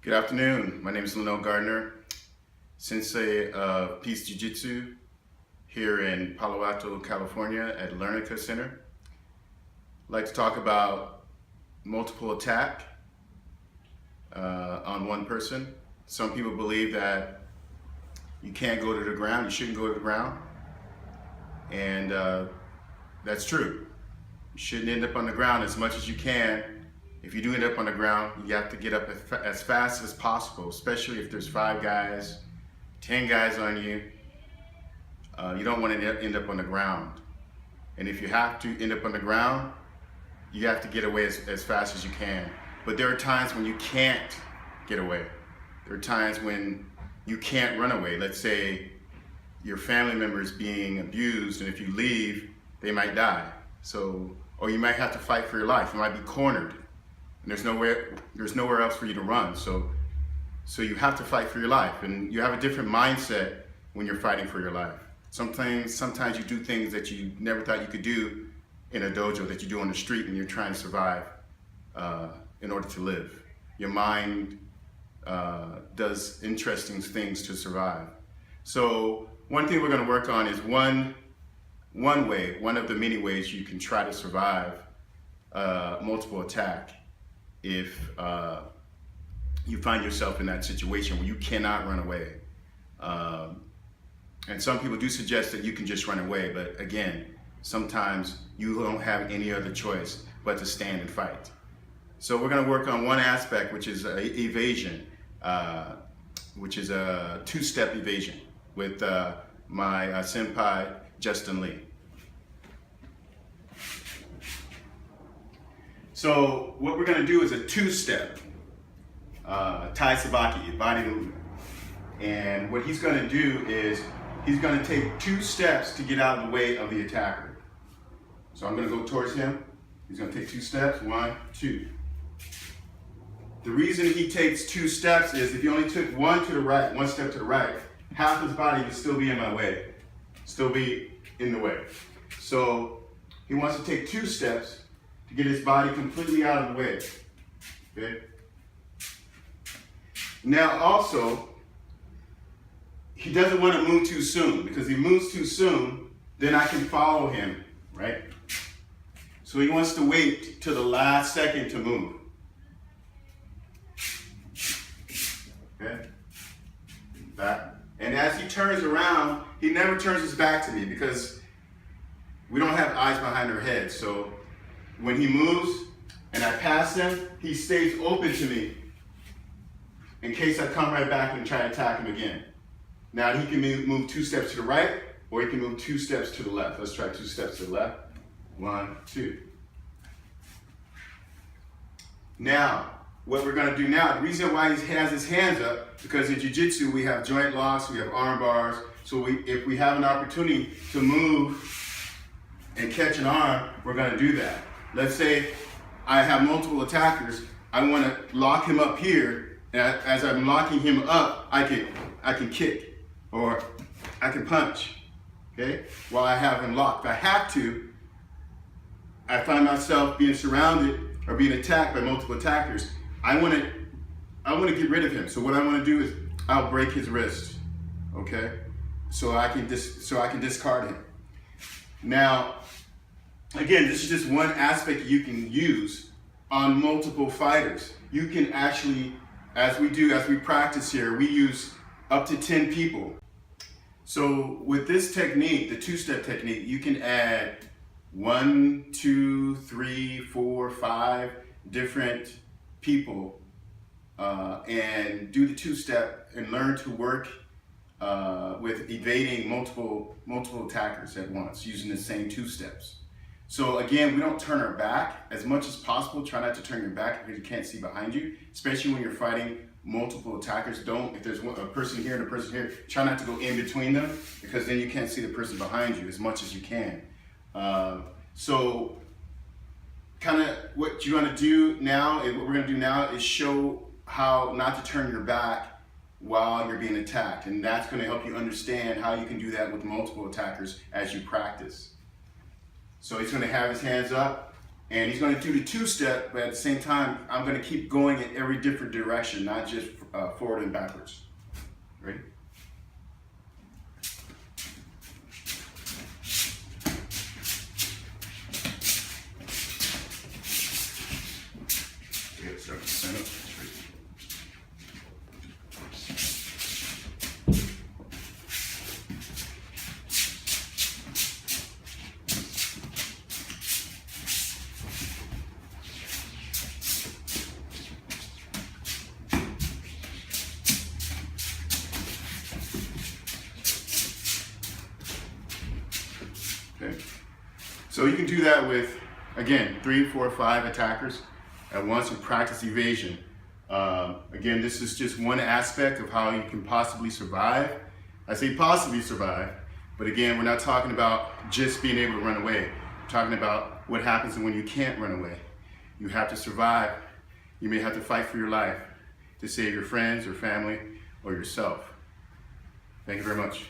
Good afternoon. My name is Leno Gardner, Sensei of Peace Jiu-Jitsu here in Palo Alto, California at Lernica Center. I'd like to talk about multiple attack on one person. Some people believe that you can't go to the ground, you shouldn't go to the ground, and that's true. You shouldn't end up on the ground as much as you can. If you do end up on the ground, you have to get up as fast as possible, especially if there's 5 guys, 10 guys on you. You don't want to end up on the ground. And if you have to end up on the ground, you have to get away as fast as you can. But there are times when you can't get away. There are times when you can't run away. Let's say your family member is being abused, and if you leave, they might die. Or you might have to fight for your life. You might be cornered. And there's nowhere else for you to run. So you have to fight for your life, and you have a different mindset when you're fighting for your life. Sometimes you do things that you never thought you could do in a dojo, that you do on the street when you're trying to survive in order to live. Your mind does interesting things to survive. So one thing we're going to work on is one of the many ways you can try to survive multiple attack if you find yourself in that situation where you cannot run away. And some people do suggest that you can just run away, but again, sometimes you don't have any other choice but to stand and fight. So we're going to work on one aspect, which is evasion, which is a 2-step evasion with my senpai, Justin Lee. So what we're going to do is a 2-step Tai Sabaki, body movement. And what he's going to do is he's going to take 2 steps to get out of the way of the attacker. So I'm going to go towards him. He's going to take 2 steps. 1, 2. The reason he takes 2 steps is if he only took 1 to the right, 1 step to the right, half his body would still be in my way, still be in the way. So he wants to take 2 steps to get his body completely out of the way. Okay? Now also, he doesn't want to move too soon, because if he moves too soon, then I can follow him, right? So he wants to wait till the last second to move. Okay? Back. And as he turns around, he never turns his back to me, because we don't have eyes behind our heads. So when he moves and I pass him, he stays open to me in case I come right back and try to attack him again. Now he can move 2 steps to the right, or he can move 2 steps to the left. Let's try 2 steps to the left. 1, 2. Now, what we're going to do now, the reason why he has his hands up, because in Jiu-Jitsu we have joint locks, we have arm bars. So if we have an opportunity to move and catch an arm, we're going to do that. Let's say I have multiple attackers. I want to lock him up here, and as I'm locking him up, I can kick, or I can punch, okay? While I have him locked. If I have to, I find myself being surrounded or being attacked by multiple attackers. I want to get rid of him. So what I want to do is I'll break his wrist, okay? So I can discard him. Now, again, this is just one aspect you can use on multiple fighters. You can actually, as we practice here, we use up to 10 people. So with this technique, the 2-step technique, you can add 1, 2, 3, 4, 5 different people and do the 2-step and learn to work with evading multiple attackers at once using the same 2 steps. So again, we don't turn our back as much as possible. Try not to turn your back because you can't see behind you, especially when you're fighting multiple attackers. If there's a person here and a person here, try not to go in between them, because then you can't see the person behind you as much as you can. So kind of what you want to do now, what we're going to do now is show how not to turn your back while you're being attacked. And that's going to help you understand how you can do that with multiple attackers as you practice. So he's going to have his hands up, And he's going to do the two-step, but at the same time, I'm going to keep going in every different direction, not just forward and backwards. Ready? Yeah, start to stand up. Straight. Okay. So you can do that with, again, 3, 4, 5 attackers at once and practice evasion. Again, this is just one aspect of how you can possibly survive. I say possibly survive, but again, we're not talking about just being able to run away. We're talking about what happens when you can't run away. You have to survive. You may have to fight for your life to save your friends or family or yourself. Thank you very much.